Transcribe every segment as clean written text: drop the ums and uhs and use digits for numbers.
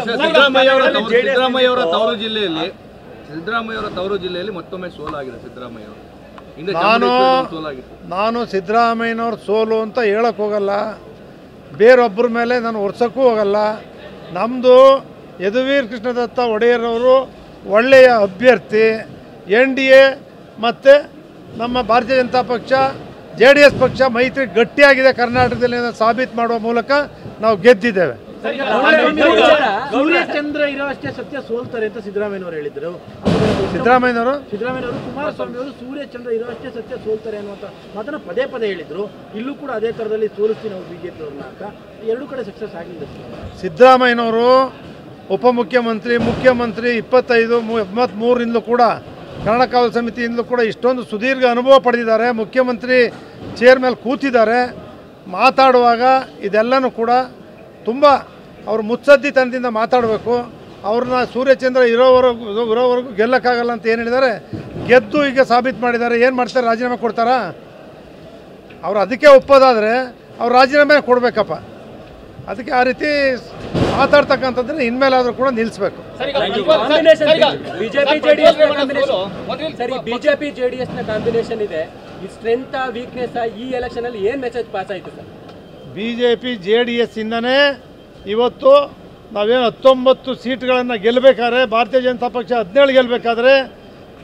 ಸಿದ್ದರಾಮಯ್ಯ ಅವರ ತವರು ಜಿಲ್ಲೆಯಲ್ಲಿ ಮತ್ತೊಮ್ಮೆ ಸೋಲಾಗಿದೆ ಸಿದ್ದರಾಮಯ್ಯ ಅವರು. ನಾನು ಸಿದ್ದರಾಮಯ್ಯನವ್ರ ಸೋಲು ಅಂತ ಹೇಳಕ್ಕೆ ಹೋಗಲ್ಲ, ಬೇರೊಬ್ಬರ ಮೇಲೆ ನಾನು ಒರ್ಸೋಕ್ಕೂ ಹೋಗಲ್ಲ. ನಮ್ಮದು ಯದುವೀರ್ ಕೃಷ್ಣದತ್ತ ಒಡೆಯರವರು ಒಳ್ಳೆಯ ಅಭ್ಯರ್ಥಿ. NDA ಮತ್ತು ನಮ್ಮ ಭಾರತೀಯ ಜನತಾ ಪಕ್ಷ JDS ಪಕ್ಷ ಮೈತ್ರಿ ಗಟ್ಟಿಯಾಗಿದೆ ಕರ್ನಾಟಕದಲ್ಲಿ ಸಾಬೀತು ಮಾಡುವ ಮೂಲಕ ನಾವು ಗೆದ್ದಿದ್ದೇವೆ. ಸೂರ್ಯಚಂದ್ರ ಇರೋಷ್ಟೇ ಸತ್ಯ ಸೋಲ್ತಾರೆ ಅಂತ ಸಿದ್ದರಾಮಯ್ಯನವರು ಹೇಳಿದ್ರು. ಸಿದ್ದರಾಮಯ್ಯನವರು ಕುಮಾರಸ್ವಾಮಿ ಅವರು ಸೂರ್ಯಚಂದ್ರ ಇರೋಷ್ಟೇ ಸತ್ಯ ಸೋಲ್ತಾರೆ ಅನ್ನುವಂಥ ಮಾತನ್ನ ಪದೇ ಪದೇ ಹೇಳಿದ್ರು. ಇಲ್ಲೂ ಕೂಡ ಅದೇ ಥರದಲ್ಲಿ ಸೋಲಿಸ್ತೀವಿ ನಾವು BJP ಅವ್ರನ್ನ ಅಂತ. ಎರಡು ಕಡೆ ಸಕ್ಸಸ್ ಆಗಿಲ್ಲ. ಸಿದ್ದರಾಮಯ್ಯನವರು ಉಪಮುಖ್ಯಮಂತ್ರಿ, ಮುಖ್ಯಮಂತ್ರಿ 25-33ರಿಂದಲೂ ಕೂಡ ಕನ್ನಡ ಕಾವಲು ಸಮಿತಿಯಿಂದಲೂ ಕೂಡ ಇಷ್ಟೊಂದು ಸುದೀರ್ಘ ಅನುಭವ ಪಡೆದಿದ್ದಾರೆ. ಮುಖ್ಯಮಂತ್ರಿ ಚೇರ್ ಮೇಲೆ ಕೂತಿದ್ದಾರೆ. ಮಾತಾಡುವಾಗ ಇದೆಲ್ಲನೂ ಕೂಡ ತುಂಬ ಅವರು ಮುತ್ಸದ್ದಿತನದಿಂದ ಮಾತಾಡಬೇಕು. ಅವ್ರನ್ನ ಸೂರ್ಯಚಂದ್ರ ಇರೋವರೆಗೂ ಗೆಲ್ಲಕ್ಕಾಗಲ್ಲ ಅಂತ ಏನು ಹೇಳಿದ್ದಾರೆ. ಗೆದ್ದು ಈಗ ಸಾಬೀತು ಮಾಡಿದ್ದಾರೆ. ಏನು ಮಾಡ್ತಾರೆ? ರಾಜೀನಾಮೆ ಕೊಡ್ತಾರಾ? ಅವ್ರು ಅದಕ್ಕೆ ಒಪ್ಪೋದಾದರೆ ಅವ್ರು ರಾಜೀನಾಮೆ ಕೊಡಬೇಕಪ್ಪ. ಅದಕ್ಕೆ ಆ ರೀತಿ ಮಾತಾಡ್ತಕ್ಕಂಥದ್ದನ್ನ ಇನ್ಮೇಲಾದರೂ ಕೂಡ ನಿಲ್ಲಿಸಬೇಕು. ಬಿಜೆಪಿ JDS ನ ಕಾಂಬಿನೇಷನ್ ಇದೆ. ಈ ಸ್ಟ್ರೆಂತ್ ವೀಕ್ನೆಸ್ ಈ ಎಲೆಕ್ಷನ್ ಅಲ್ಲಿ ಏನು ಮೆಸೇಜ್ ಪಾಸ್ ಆಯಿತು ಸರ್? BJP JDS ಇಂದನೇ ಇವತ್ತು ನಾವೇನು 19 ಸೀಟ್ಗಳನ್ನು ಗೆಲ್ಲಬೇಕಾದ್ರೆ, ಭಾರತೀಯ ಜನತಾ ಪಕ್ಷ 17 ಗೆಲ್ಲಬೇಕಾದ್ರೆ,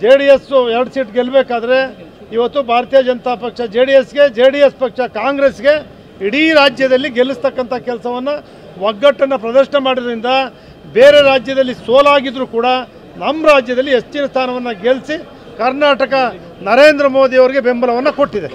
JDS 2 ಸೀಟ್ ಗೆಲ್ಲಬೇಕಾದ್ರೆ ಇವತ್ತು ಭಾರತೀಯ ಜನತಾ ಪಕ್ಷ JDSಗೆ, JDS ಪಕ್ಷ ಕಾಂಗ್ರೆಸ್ಗೆ ಇಡೀ ರಾಜ್ಯದಲ್ಲಿ ಗೆಲ್ಲಿಸ್ತಕ್ಕಂಥ ಕೆಲಸವನ್ನು ಒಗ್ಗಟ್ಟನ್ನು ಪ್ರದರ್ಶನ ಮಾಡೋದ್ರಿಂದ ಬೇರೆ ರಾಜ್ಯದಲ್ಲಿ ಸೋಲಾಗಿದ್ದರೂ ಕೂಡ ನಮ್ಮ ರಾಜ್ಯದಲ್ಲಿ ಹೆಚ್ಚಿನ ಸ್ಥಾನವನ್ನು ಗೆಲ್ಲಿಸಿ ಕರ್ನಾಟಕ ನರೇಂದ್ರ ಮೋದಿ ಅವರಿಗೆ ಬೆಂಬಲವನ್ನು ಕೊಟ್ಟಿದೆ.